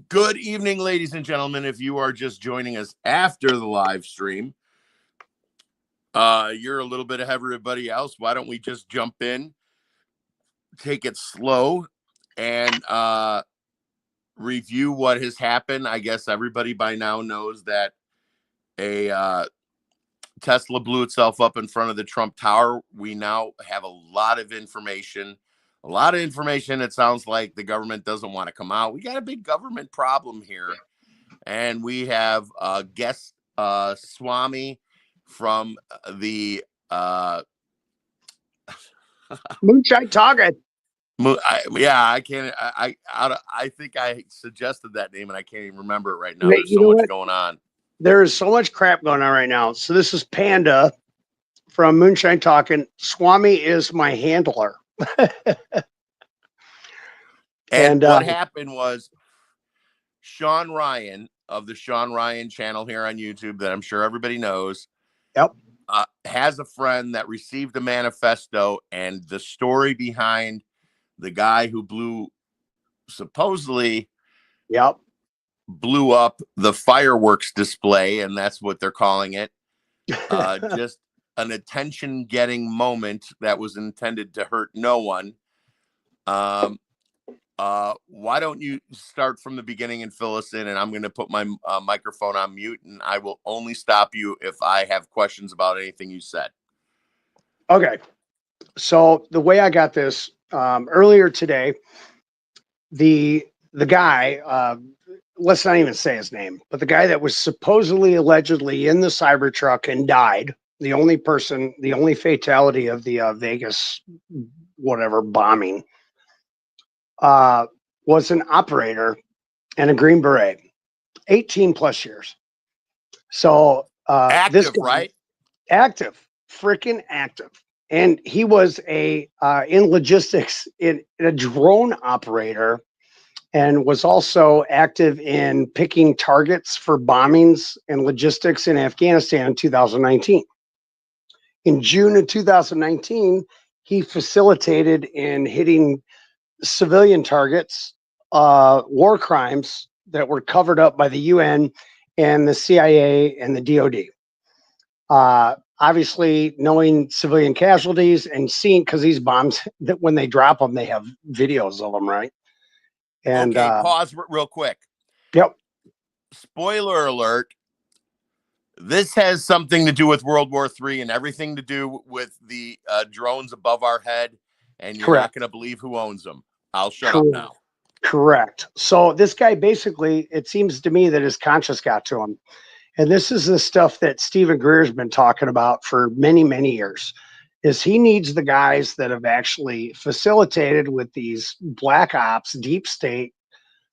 Good evening, ladies and gentlemen. If you are just joining us after the live stream, you're a little bit ahead of everybody else. Why don't we just jump in, take it slow, and review what has happened? I guess everybody by now knows that a Tesla blew itself up in front of the Trump Tower. We now have a lot of information. A lot of information. It sounds like the government doesn't want to come out. We got a big government problem here. And we have guest Swami from the Moonshine Target. I can't. I think I suggested that name, and I can't even remember it right now. There's You so know much what? going on. There is so much crap going on right now. So this is Panda from Moonshine Talking. Swami is my handler. And what happened was Shawn Ryan of the Shawn Ryan channel here on YouTube, that I'm sure everybody knows. Yep. Has a friend that received a manifesto, and the story behind the guy who supposedly blew up the fireworks display, and that's what they're calling it. Just an attention-getting moment that was intended to hurt no one. Why don't you start from the beginning and fill us in, and I'm going to put my microphone on mute, and I will only stop you if I have questions about anything you said. Okay. So the way I got this earlier today, the guy, let's not even say his name, but the guy that was supposedly allegedly in the Cybertruck and died, the only fatality of the Vegas whatever bombing, was an operator and a Green Beret, 18 plus years. So active, this guy, right? Active, freaking active. And he was in logistics, in a drone operator, and was also active in picking targets for bombings and logistics in Afghanistan in 2019. In June of 2019, he facilitated in hitting civilian targets, war crimes that were covered up by the UN and the CIA and the DOD. Obviously, knowing civilian casualties and seeing, because these bombs, that when they drop them, they have videos of them, right? And okay, pause real quick. Yep. Spoiler alert. This has something to do with World War III and everything to do with the drones above our head, and you're not going to believe who owns them. I'll shut up now. Correct. So this guy, basically, it seems to me that his conscience got to him. And this is the stuff that Stephen Greer's been talking about for many, many years, is he needs the guys that have actually facilitated with these black ops, deep state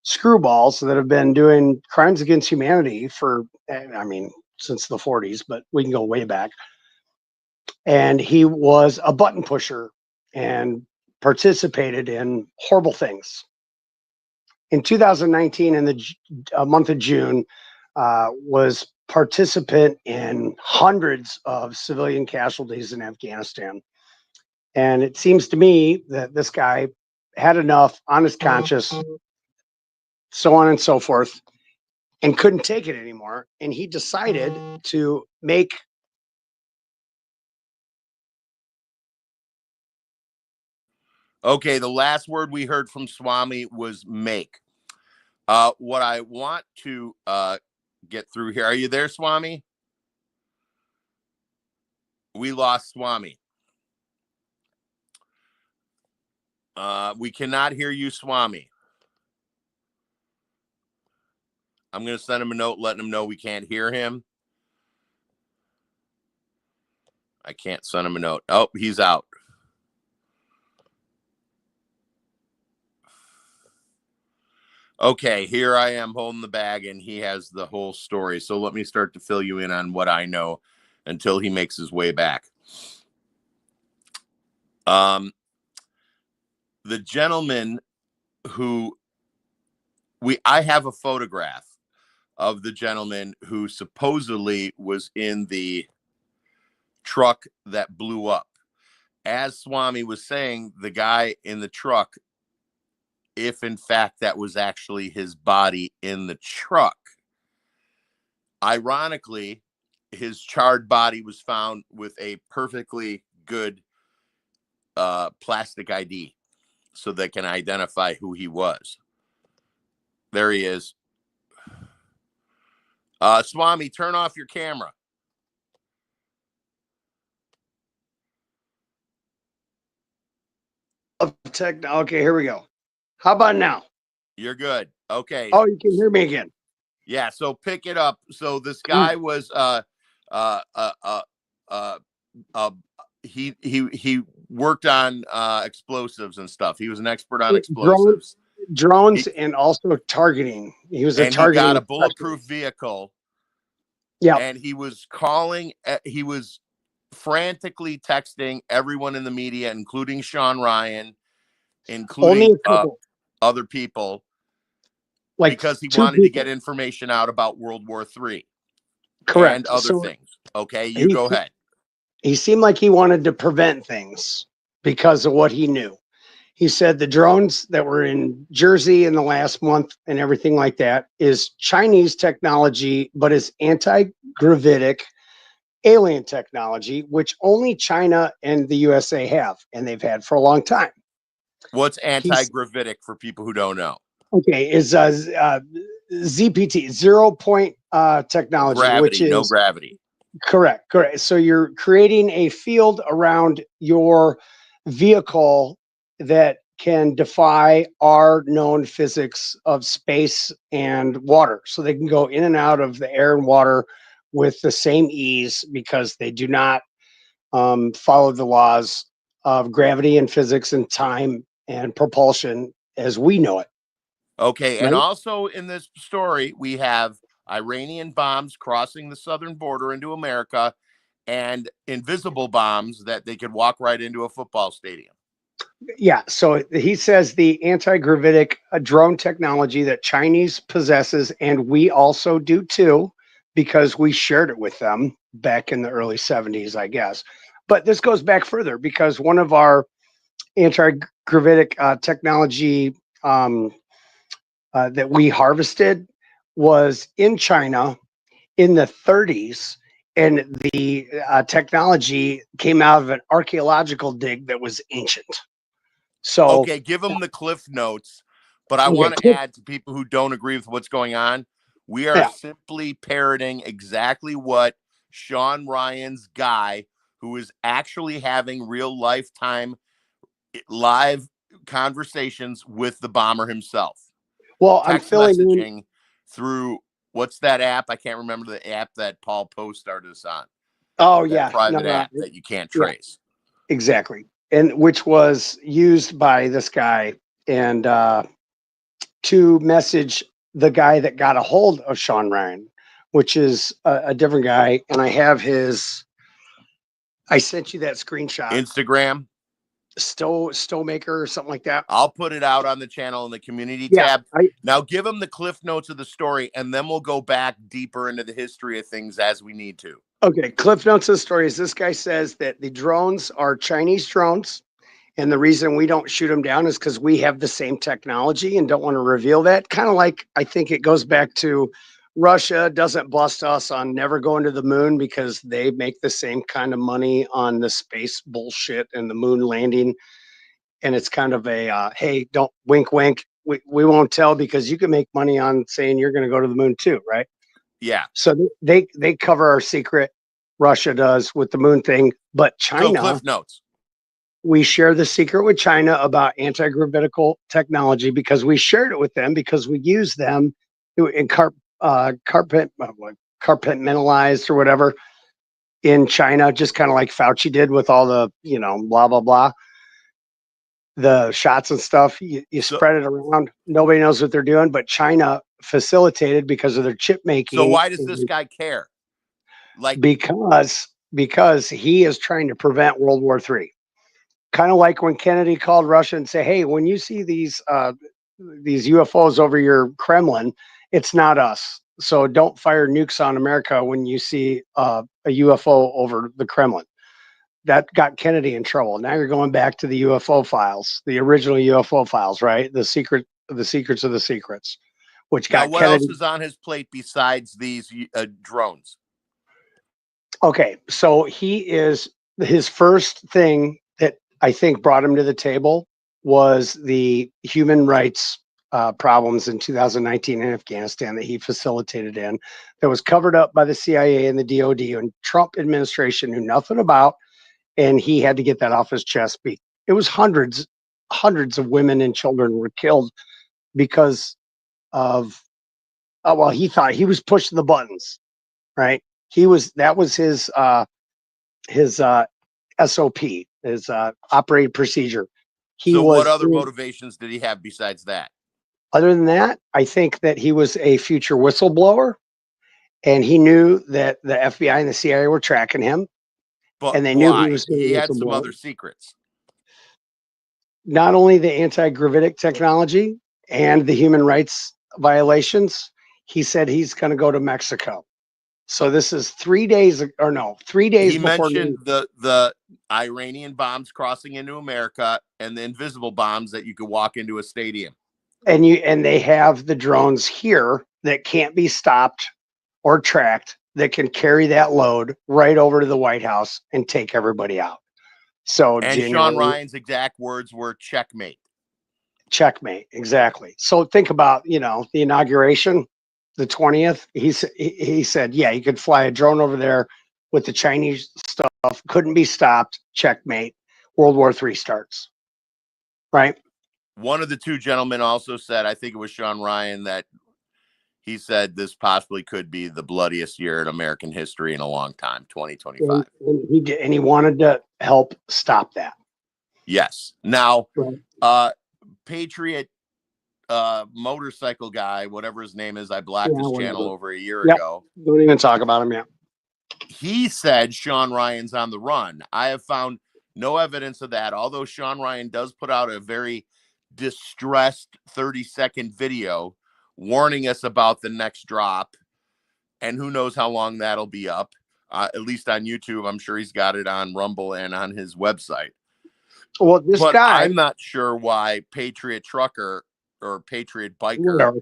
screwballs that have been doing crimes against humanity for, I mean, since the 40s, but we can go way back. And he was a button pusher and participated in horrible things. In 2019, in the month of June, was participant in hundreds of civilian casualties in Afghanistan. And it seems to me that this guy had enough on his conscience, so on and so forth, and couldn't take it anymore. And he decided to make Okay, the last word we heard from Swami was make. What I want to get through here. Are you there, Swami? We lost Swami. We cannot hear you, Swami. I'm going to send him a note letting him know we can't hear him. I can't send him a note. Oh, he's out. Okay, here I am holding the bag, and he has the whole story. So let me start to fill you in on what I know until he makes his way back. The gentleman who I have a photograph of the gentleman who supposedly was in the truck that blew up. As Swami was saying, the guy in the truck if in fact that was actually his body in the truck. Ironically, his charred body was found with a perfectly good plastic ID so they can identify who he was. There he is. Swami, turn off your camera. Okay, here we go. How about now? You're good. Okay. Oh, you can hear me again. Yeah, so pick it up. So this guy was he worked on explosives and stuff. He was an expert on explosives. Drones and also targeting. He was a and he got targeting a bulletproof vehicle. Yeah. And he was he was frantically texting everyone in the media, including Shawn Ryan, including other people, because he wanted to get information out about World War III. Correct. And other things. Okay, you go ahead. He seemed like he wanted to prevent things because of what he knew. He said the drones that were in Jersey in the last month and everything like that is Chinese technology, but is anti-gravitic alien technology, which only China and the USA have, and they've had for a long time. What's anti-gravitic for people who don't know? Okay, is ZPT, 0 point technology, gravity, which is no gravity. Correct. So you're creating a field around your vehicle that can defy our known physics of space and water. So they can go in and out of the air and water with the same ease because they do not follow the laws of gravity and physics and time and propulsion as we know it. Okay. Right? And also in this story, we have Iranian bombs crossing the southern border into America and invisible bombs that they could walk right into a football stadium. Yeah, so he says the anti-gravitic drone technology that Chinese possesses, and we also do too, because we shared it with them back in the early 70s, I guess. But this goes back further because one of our anti-gravitic technology that we harvested was in China in the 30s, and the technology came out of an archaeological dig that was ancient. So okay, give them the cliff notes, but I want to add to people who don't agree with what's going on. We are simply parroting exactly what Shawn Ryan's guy, who is actually having real lifetime live conversations with the bomber himself. Well, I'm filling messaging through what's that app? I can't remember the app that Paul Post started us on. Oh, that private app that you can't trace. Yeah, exactly. And which was used by this guy and to message the guy that got a hold of Shawn Ryan, which is a different guy. And I have I sent you that screenshot. Instagram. Stowmaker or something like that. I'll put it out on the channel in the community tab. Now give them the cliff notes of the story, and then we'll go back deeper into the history of things as we need to. Okay, cliff notes of the story is this guy says that the drones are Chinese drones, and the reason we don't shoot them down is because we have the same technology and don't want to reveal that. Kind of like, I think it goes back to Russia doesn't bust us on never going to the moon because they make the same kind of money on the space bullshit and the moon landing. And it's kind of a, hey, don't wink, wink. We won't tell because you can make money on saying you're going to go to the moon too, right? Yeah. So they cover our secret. Russia does with the moon thing, but China. So cliff notes. We share the secret with China about anti-gravitical technology because we shared it with them because we use them in compartmentalized or whatever in China, just kind of like Fauci did with all the, blah, blah, blah. The shots and stuff, you spread it around. Nobody knows what they're doing, but China facilitated because of their chip making. So why does this guy care? Because he is trying to prevent World War III. Kind of like when Kennedy called Russia and say, hey, when you see these UFOs over your Kremlin, it's not us. So don't fire nukes on America when you see a UFO over the Kremlin. That got Kennedy in trouble. Now you're going back to the UFO files, the original UFO files, right? The secret the secrets of the secrets, which Now, got what else Kennedy. is on his plate besides these drones? Okay, so his first thing that I think brought him to the table was the human rights problems in 2019 in Afghanistan that he facilitated in, that was covered up by the CIA and the DoD, and Trump administration knew nothing about, and he had to get that off his chest. It was hundreds of women and children were killed because of well, he thought he was pushing the buttons, right? That was his SOP, his operating procedure. He So, what was other motivations did he have besides that? Other than that, I think that he was a future whistleblower, and he knew that the FBI and the CIA were tracking him, But and they knew he why? was a He had some whistleblower. other secrets. Not only the anti-gravitic technology and the human rights violations, he said he's going to go to Mexico. So this is 3 days, or no, 3 days He before. mentioned the Iranian bombs crossing into America and the invisible bombs that you could walk into a stadium. And they have the drones here that can't be stopped or tracked, that can carry that load right over to the White House and take everybody out. So And Shawn Ryan's exact words were checkmate. Checkmate, exactly. So think about, the inauguration, the 20th. He said, yeah, you could fly a drone over there with the Chinese stuff, couldn't be stopped. Checkmate. World War III starts. Right. One of the two gentlemen also said, I think it was Shawn Ryan, that he said this possibly could be the bloodiest year in American history in a long time, 2025. And he wanted to help stop that. Yes. Now, right. Patriot motorcycle guy, whatever his name is, I blocked his channel over a year ago. Don't even talk about him yet. He said Shawn Ryan's on the run. I have found no evidence of that, although Shawn Ryan does put out a very distressed 30-second video warning us about the next drop, and who knows how long that'll be up, at least on YouTube. I'm sure he's got it on Rumble and on his website. Well, this guy, I'm not sure why Patriot Trucker or Patriot Biker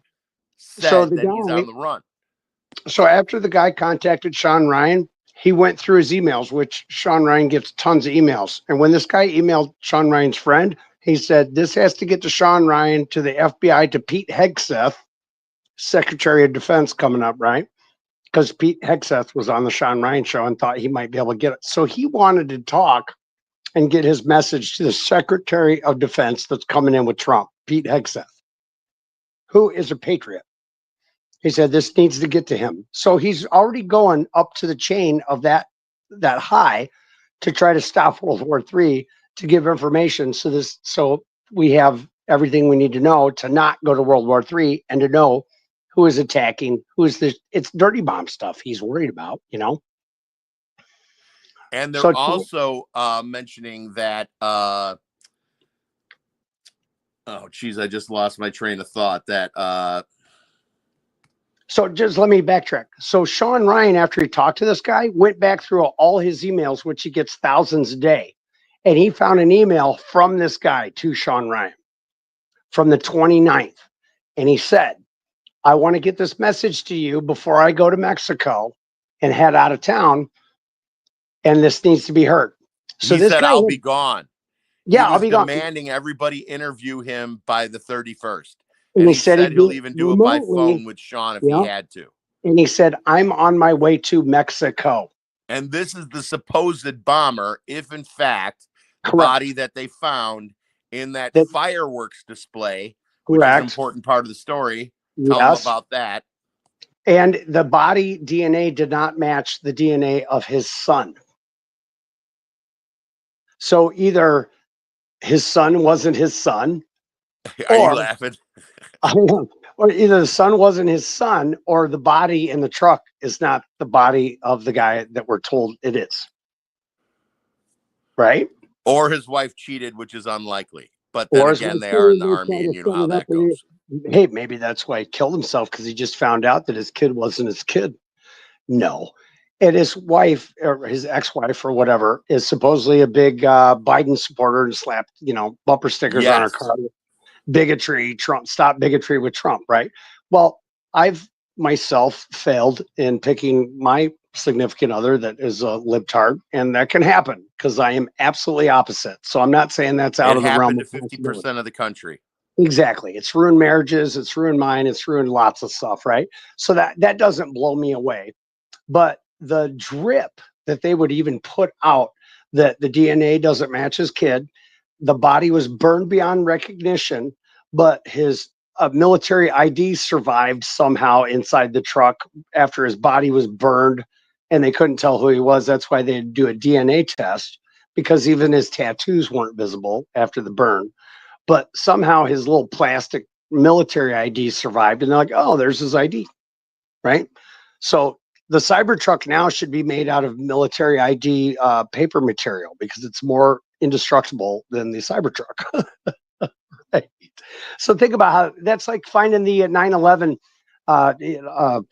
said that he's on the run. So after the guy contacted Shawn Ryan, he went through his emails, which Shawn Ryan gets tons of emails. And when this guy emailed Shawn Ryan's friend, he said, this has to get to Shawn Ryan, to the FBI, to Pete Hegseth, Secretary of Defense, coming up, right? Because Pete Hegseth was on the Shawn Ryan show and thought he might be able to get it. So he wanted to talk and get his message to the Secretary of Defense that's coming in with Trump, Pete Hegseth, who is a patriot. He said this needs to get to him. So he's already going up to the chain of that high to try to stop World War III, to give information. So we have everything we need to know to not go to World War III, and to know who is attacking, it's dirty bomb stuff he's worried about, And they're also mentioning that, oh geez, I just lost my train of thought. So just let me backtrack. So Shawn Ryan, after he talked to this guy, went back through all his emails, which he gets thousands a day. And he found an email from this guy to Shawn Ryan from the 29th. And he said, I want to get this message to you before I go to Mexico and head out of town. And this needs to be heard. So he said, I'll be gone. Yeah, I'll be demanding everybody interview him by the 31st. And he said he'll even do it by phone with Shawn if he had to. And he said, I'm on my way to Mexico. And this is the supposed bomber, if in fact the body that they found in that fireworks display, which is an important part of the story. Tell them about that. And the body DNA did not match the DNA of his son. So either his son wasn't his son. Are you laughing? Or either the son wasn't his son, or the body in the truck is not the body of the guy that we're told it is. Right? Or his wife cheated, which is unlikely. But then again, they are in the army, and you know how that goes. Hey, maybe that's why he killed himself, because he just found out that his kid wasn't his kid. No. And his wife, or his ex-wife or whatever, is supposedly a big Biden supporter and slapped, bumper stickers on her car. bigotry, Trump, stop bigotry with Trump, right? Well, I've myself failed in picking my significant other that is a libtard, and that can happen because I am absolutely opposite. So I'm not saying that's out It of the realm happened of to possibility. 50% of the country. Exactly. It's ruined marriages, it's ruined mine, it's ruined lots of stuff, right? So that doesn't blow me away. But the drip that they would even put out that the DNA doesn't match his kid, the body was burned beyond recognition, but his military ID survived somehow inside the truck after his body was burned and they couldn't tell who he was. That's why they do a DNA test because even his tattoos weren't visible after the burn. But somehow his little plastic military ID survived and they're like, oh, there's his ID, right? So the Cybertruck now should be made out of military ID paper material because it's more indestructible than the Cybertruck. Right? So think about how that's like finding the 9/11, the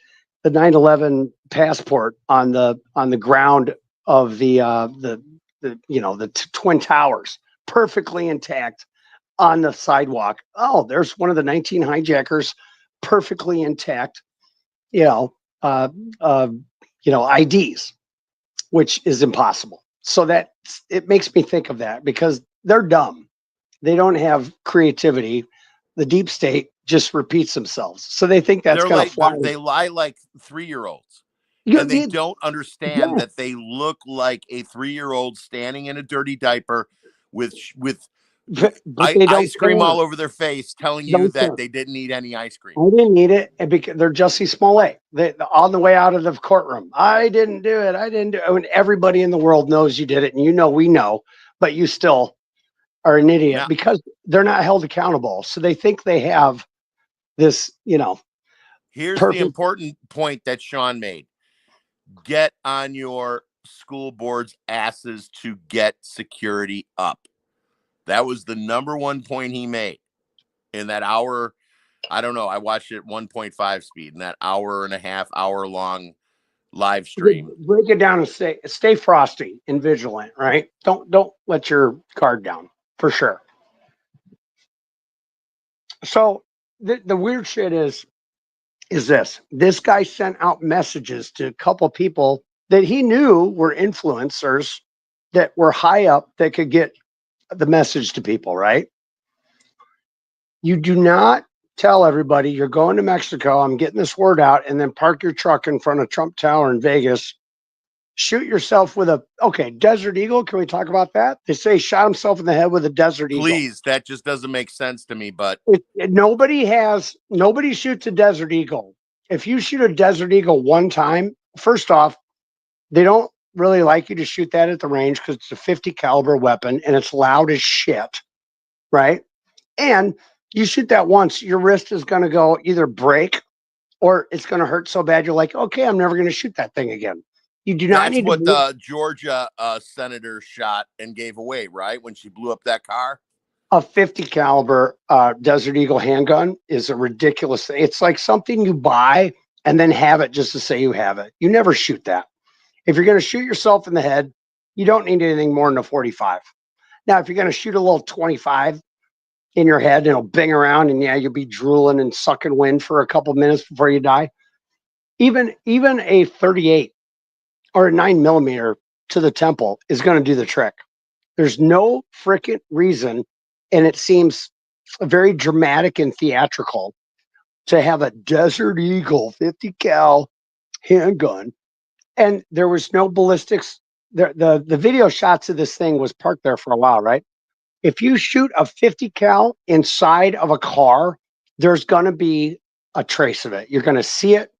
9/11 passport on the ground of the twin towers, perfectly intact on the sidewalk. Oh, there's one of the 19 hijackers, perfectly intact. You know, uh, uh, IDs, which is impossible. So that it makes me think of that because they're dumb. They don't have creativity. The deep state just repeats themselves. So they think that's They're going to like fly. they lie like 3-year-olds. You, And they don't understand yeah, that they look like a 3-year-old standing in a dirty diaper with but they don't ice cream care. all over their face, telling you Don't that care. they didn't eat any ice cream. I didn't need it, and because they're Jussie Smollett. They on the way out of the courtroom. I didn't do it. I didn't do it. And everybody in the world knows you did it, and we know, but you still are an idiot Now, because they're not held accountable. So they think they have this, here's the perfect. important point that Shawn made. Get on your school board's asses to get security up. That was the number one point he made in that hour. I don't know. I watched it 1.5 speed in that hour and a half, hour long live stream. Break it down and stay frosty and vigilant, right? Don't let your guard down for sure. So the weird shit is this guy sent out messages to a couple people that he knew were influencers that were high up that could get the message to people, right? You do not tell everybody you're going to Mexico, I'm getting this word out, and then park your truck in front of Trump Tower in Vegas, shoot yourself with Desert Eagle. Can we talk about that? They say he shot himself in the head with a Desert Eagle. Please, that just doesn't make sense to me, but Nobody shoots a Desert Eagle. If you shoot a Desert Eagle one time, first off, they don't really like you to shoot that at the range because it's a 50 caliber weapon and it's loud as shit, right? And you shoot that once, your wrist is going to go either break or it's going to hurt so bad you're like, okay, I'm never going to shoot that thing again. You do not that's need to what be the Georgia senator shot and gave away, right? When she blew up that car. a 50 caliber Desert Eagle handgun is a ridiculous thing. It's like something you buy and then have it just to say you have it. You never shoot that. If you're going to shoot yourself in the head, you don't need anything more than a 45. Now, if you're going to shoot a little 25 in your head and it'll bing around and yeah, you'll be drooling and sucking wind for a couple minutes before you die. Even a 38 or a 9mm to the temple is going to do the trick. There's no freaking reason, and it seems very dramatic and theatrical to have a Desert Eagle 50 cal handgun, and there was no ballistics. The video shots of this thing was parked there for a while, right? If you shoot a 50 cal inside of a car, there's going to be a trace of it. You're going to see it.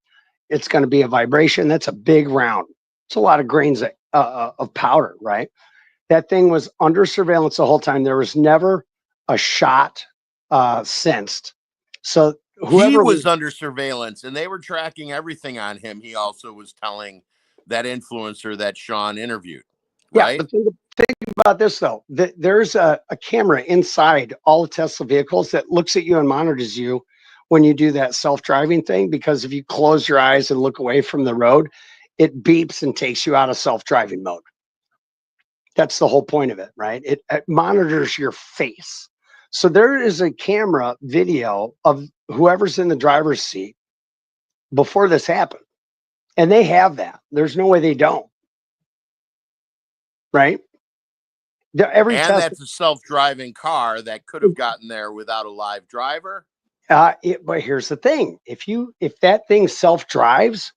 It's going to be a vibration. That's a big round. It's a lot of grains of powder, right? That thing was under surveillance the whole time. There was never a shot sensed. So He whoever was was, under surveillance and they were tracking everything on him. He also was telling that influencer that Shawn interviewed, yeah, right? but think about this though. There's a camera inside all the Tesla vehicles that looks at you and monitors you when you do that self-driving thing. Because if you close your eyes and look away from the road, it beeps and takes you out of self-driving mode. That's the whole point of it, right? It monitors your face. So there is a camera video of whoever's in the driver's seat before this happened. And they have that. There's no way they don't. Right? Every And Tesla, that's a self-driving car that could have gotten there without a live driver. but here's the thing: if that thing self drives,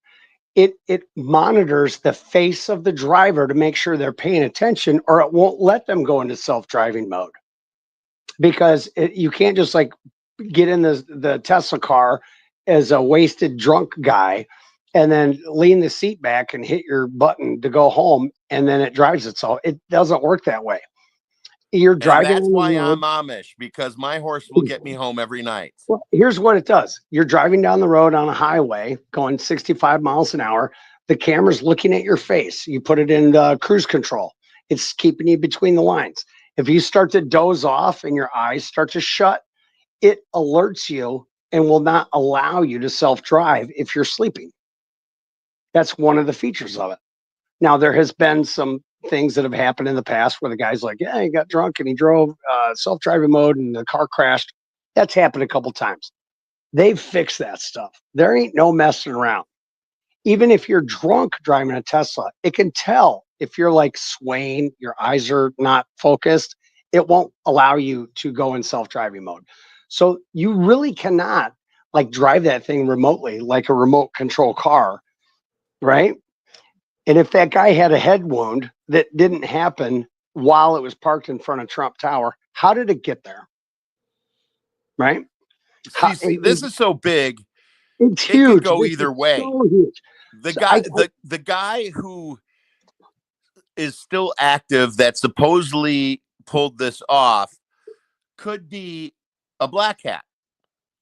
it monitors the face of the driver to make sure they're paying attention, or it won't let them go into self driving mode. Because you can't just like get in the Tesla car as a wasted drunk guy and then lean the seat back and hit your button to go home and then it drives itself. It doesn't work that way. You're And driving that's on why the road. I'm Amish, because my horse will get me home every night. Well, here's what it does. You're driving down the road on a highway going 65 miles an hour. The camera's looking at your face. You put it in cruise control. It's keeping you between the lines. If you start to doze off and your eyes start to shut, it alerts you and will not allow you to self-drive if you're sleeping. That's one of the features of it. Now, there has been some things that have happened in the past where the guy's like, yeah, he got drunk and he drove self-driving mode and the car crashed. That's happened a couple times. They've fixed that stuff. There ain't no messing around. Even if you're drunk driving a Tesla, it can tell if you're like swaying, your eyes are not focused. It won't allow you to go in self-driving mode. So you really cannot like drive that thing remotely like a remote control car, right? And if that guy had a head wound that didn't happen while it was parked in front of Trump Tower, how did it get there? Right? How, See, this is so big. it's It could huge. go This either is way. so huge. The So guy, the guy who is still active that supposedly pulled this off could be a black hat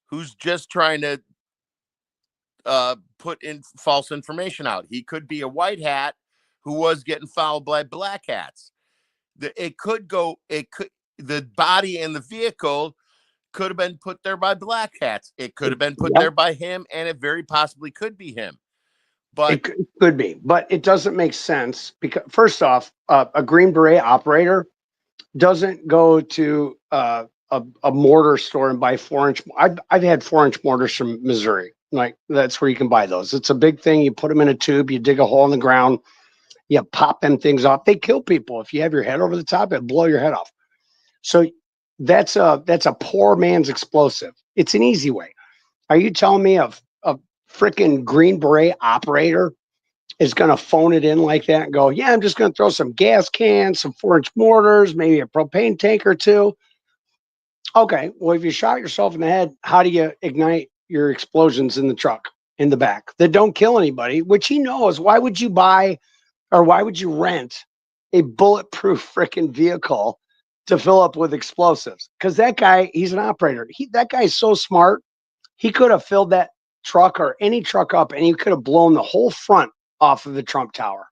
who's just trying to put in false information out. He could be a white hat who was getting fouled by black hats. It could go. It could. The body in the vehicle could have been put there by black hats. It could have been put Yep. there by him, and it very possibly could be him. But It could be, but it doesn't make sense because first off, a Green Beret operator doesn't go to a mortar store and buy 4-inch. I've had 4-inch mortars from Missouri. Like that's where you can buy those. It's a big thing. You put them in a tube. You dig a hole in the ground. You pop them things off. They kill people. If you have your head over the top, it'll blow your head off. So that's a poor man's explosive. It's an easy way. Are you telling me a freaking Green Beret operator is going to phone it in like that and go, yeah, I'm just going to throw some gas cans, some 4-inch mortars, maybe a propane tank or two? Okay, well, if you shot yourself in the head, how do you ignite your explosions in the truck in the back that don't kill anybody, which he knows? Why would you buy or why would you rent a bulletproof freaking vehicle to fill up with explosives? Because that guy, he's an operator. That guy's so smart. He could have filled that truck or any truck up and he could have blown the whole front off of the Trump Tower.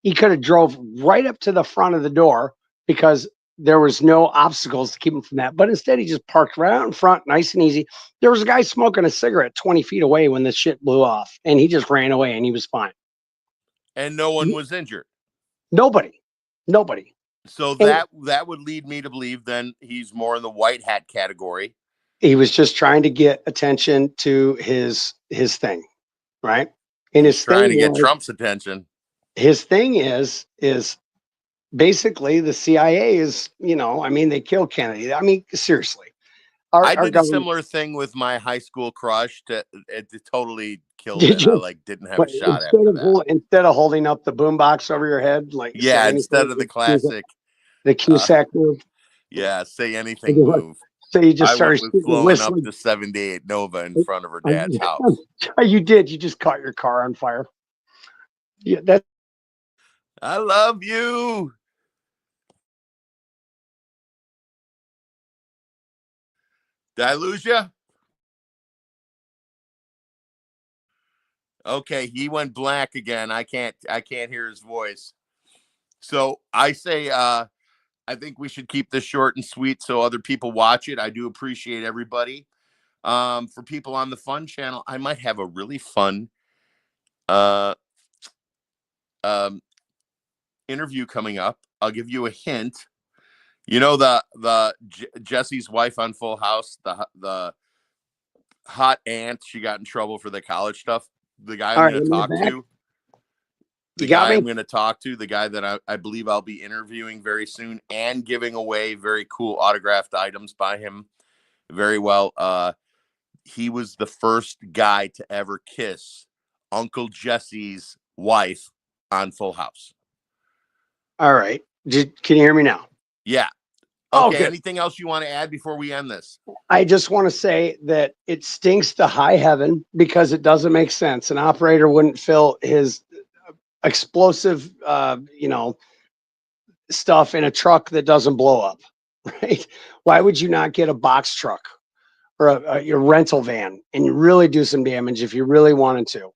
He could have drove right up to the front of the door because there was no obstacles to keep him from that. But instead, he just parked right out in front, nice and easy. There was a guy smoking a cigarette 20 feet away when this shit blew off, and he just ran away and he was fine. and no one was injured. Nobody, nobody. So And that would lead me to believe then he's more in the white hat category. he was just trying to get attention to his thing, right? And He's trying to get Trump's attention. his thing is basically the CIA is, I mean, they killed Kennedy. I mean, seriously. I Our did a government, similar thing with my high school crush. It totally killed did it. I you didn't have a shot instead after of that. instead of holding up the boombox over your head, like say Yeah, anything, instead of the classic, the Cusack move. yeah, say anything move. So you just I went started with blowing up whistling. the 78 Nova in front of her dad's house. You did. You just caught your car on fire. Yeah, that. I love you. Did I lose you? Okay, he went black again. I can't hear his voice. So I say I think we should keep this short and sweet so other people watch it. I do appreciate everybody. For people on the fun channel, I might have a really fun uh um interview coming up. I'll give you a hint. You know Jesse's wife on Full House, the hot aunt. She got in trouble for the college stuff. The guy All I'm right, going to give me talk the back. to. You got me? The guy that I believe I'll be interviewing very soon and giving away very cool autographed items by him very well. He was the first guy to ever kiss Uncle Jesse's wife on Full House. All right. Can you hear me now? Yeah. Oh, Okay. good. Anything else you want to add before we end this? I just want to say that it stinks to high heaven because it doesn't make sense. An operator wouldn't fill his explosive, stuff in a truck that doesn't blow up, right? Why would you not get a box truck or your rental van and you really do some damage if you really wanted to?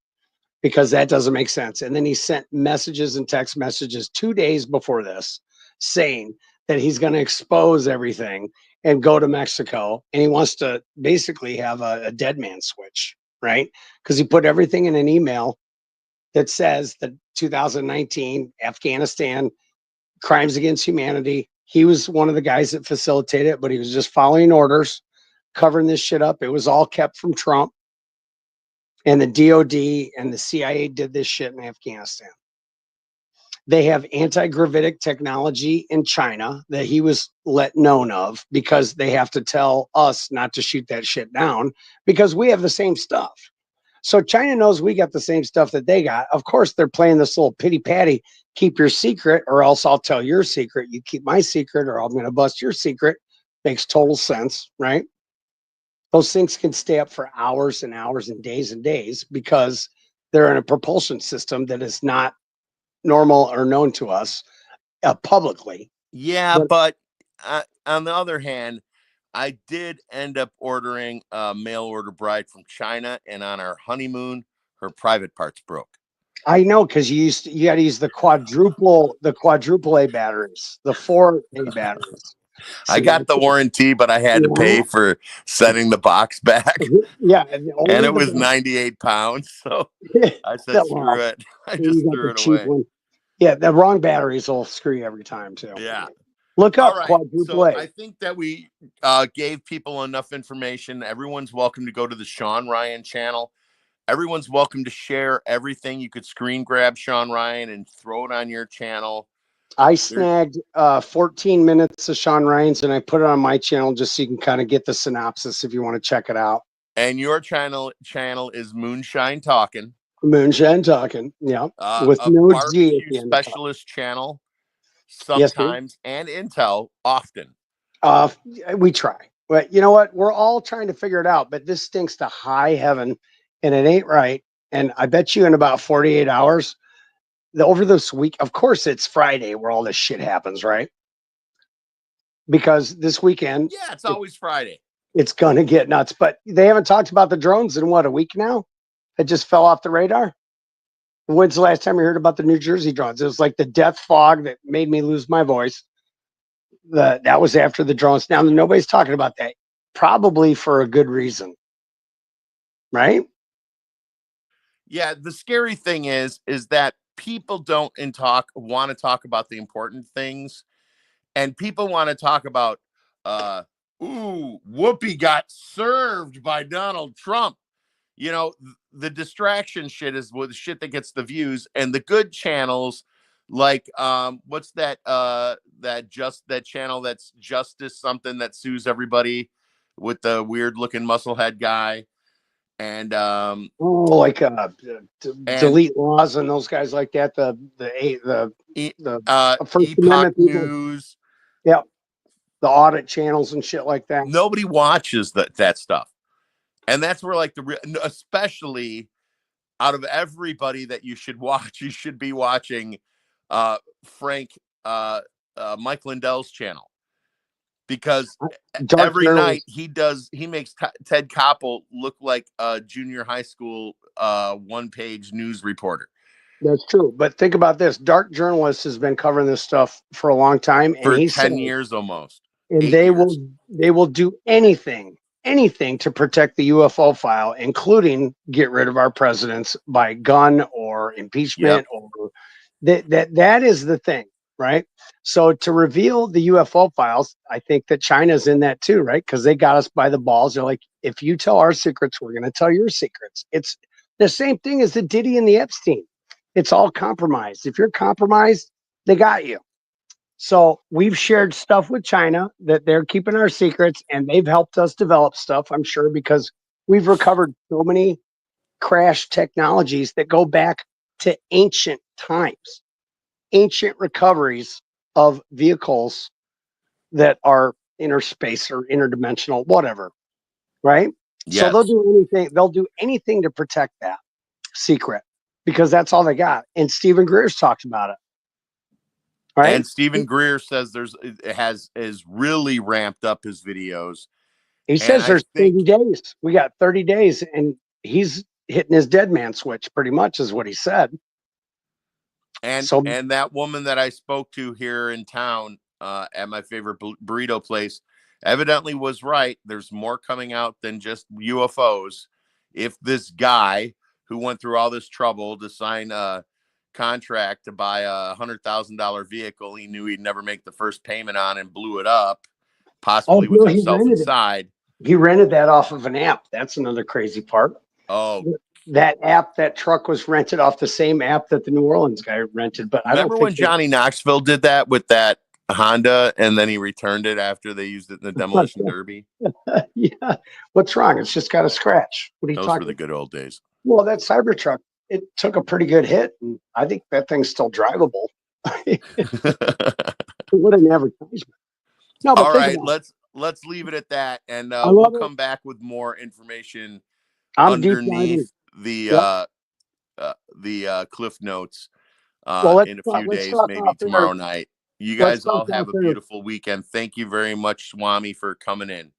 Because that doesn't make sense. And then he sent messages and text messages 2 days before this saying that he's going to expose everything and go to Mexico. And he wants to basically have a dead man switch, right? Because he put everything in an email that says that 2019 Afghanistan crimes against humanity. He was one of the guys that facilitated it, but he was just following orders, covering this shit up. It was all kept from Trump. And the DOD and the CIA did this shit in Afghanistan. They have anti-gravitic technology in China that he was let known of because they have to tell us not to shoot that shit down because we have the same stuff. So China knows we got the same stuff that they got. Of course, they're playing this little pity patty, keep your secret or else I'll tell your secret. You keep my secret or I'm going to bust your secret. Makes total sense, right? Those things can stay up for hours and hours and days because they're in a propulsion system that is not normal or known to us publicly. Yeah, but on the other hand, I did end up ordering a mail order bride from China, and on our honeymoon, her private parts broke. I know because you got to use the quadruple A batteries, the 4A batteries. I See, got the warranty, but I had to pay for sending the box back. Yeah, and it was 98 pounds. So I said, screw it. I just threw it away. One. Yeah, the wrong batteries will screw you every time, too. Yeah. Look up right. quadruple A. I think that we gave people enough information. Everyone's welcome to go to the Shawn Ryan channel. Everyone's welcome to share everything. You could screen grab Shawn Ryan and throw it on your channel. I snagged 14 minutes of Shawn Ryan's and I put it on my channel just so you can kind of get the synopsis if you want to check it out. And your channel is Moonshine Talking. Moonshine Talking, yeah. With no G specialist channel sometimes, yes, and Intel often. We try. But you know what? We're all trying to figure it out, but this stinks to high heaven and it ain't right. And I bet you in about 48 hours, over this week, of course, it's Friday where all this shit happens, right? Because this weekend, yeah, it's always Friday. It's gonna get nuts. But they haven't talked about the drones in what, a week now? It just fell off the radar. When's the last time you heard about the New Jersey drones? It was like the death fog that made me lose my voice. That was after the drones. Now nobody's talking about that, probably for a good reason, right? Yeah, the scary thing is that people don't want to talk about the important things, and people want to talk about Whoopi got served by Donald Trump. You know, the distraction shit is the shit that gets the views, and the good channels like what's that that channel that's Justice something that sues everybody with the weird looking musclehead guy. And like delete laws and those guys like that. The First Epoch News. Yep. The audit channels and shit like that. Nobody watches that stuff. And that's where like especially out of everybody that you should watch, you should be watching Frank Mike Lindell's channel. Because every night he makes Ted Koppel look like a junior high school one-page news reporter. That's true. But think about this. Dark Journalist has been covering this stuff for a long time. For 10 years almost. And they will do anything to protect the UFO file, including get rid of our presidents by gun or impeachment. Yep. Or that is the thing, right? So to reveal the UFO files, I think that China's in that too, right? Because they got us by the balls. They're like, if you tell our secrets, we're going to tell your secrets. It's the same thing as the Diddy and the Epstein. It's all compromised. If you're compromised, they got you. So we've shared stuff with China that they're keeping our secrets, and they've helped us develop stuff, I'm sure, because we've recovered so many crash technologies that go back to ancient times, ancient recoveries of vehicles that are inner space or interdimensional, whatever, right? So Yes. they'll do anything to protect that secret because that's all they got. And Stephen Greer's talked about it, right? And Stephen Greer says has really ramped up his videos. He And says I there's think 30 days. We got 30 days, and he's hitting his dead man switch pretty much, is what he said. So, and that woman that I spoke to here in town at my favorite burrito place evidently was right. There's more coming out than just UFOs. If this guy who went through all this trouble to sign a contract to buy $100,000 vehicle he knew he'd never make the first payment on and blew it up, oh, possibly with no, himself inside. he rented that off of an app. That's another crazy part. Oh, That app, that truck was rented off the same app that the New Orleans guy rented, but I don't remember think when Johnny Knoxville did that with that Honda and then he returned it after they used it in the demolition derby? yeah. What's wrong? It's just got a scratch. What are you Those were talking the about? good old days. Well, that Cybertruck, it took a pretty good hit, and I think that thing's still drivable. What an advertisement. No, but All think right, about it. let's leave it at that, and I we'll love it. come back with more information I'm deep diving. underneath the Yep. cliff notes Well, in a few let's days, talk maybe off air. tomorrow night. You Let's guys talk all have off a air. beautiful weekend. Thank you very much, Swami, for coming in.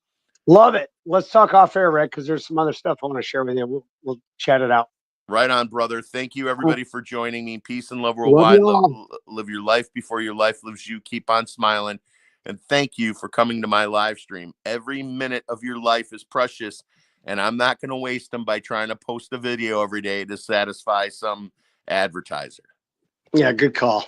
Love it. Let's talk off air, Rick, because there's some other stuff I want to share with you. We'll chat it out. Right on, brother. Thank you, everybody, for joining me. Peace and love Love worldwide. you all. Live your life before your life lives you. Keep on smiling. And thank you for coming to my live stream. Every minute of your life is precious, and I'm not going to waste them by trying to post a video every day to satisfy some advertiser. Yeah, good call.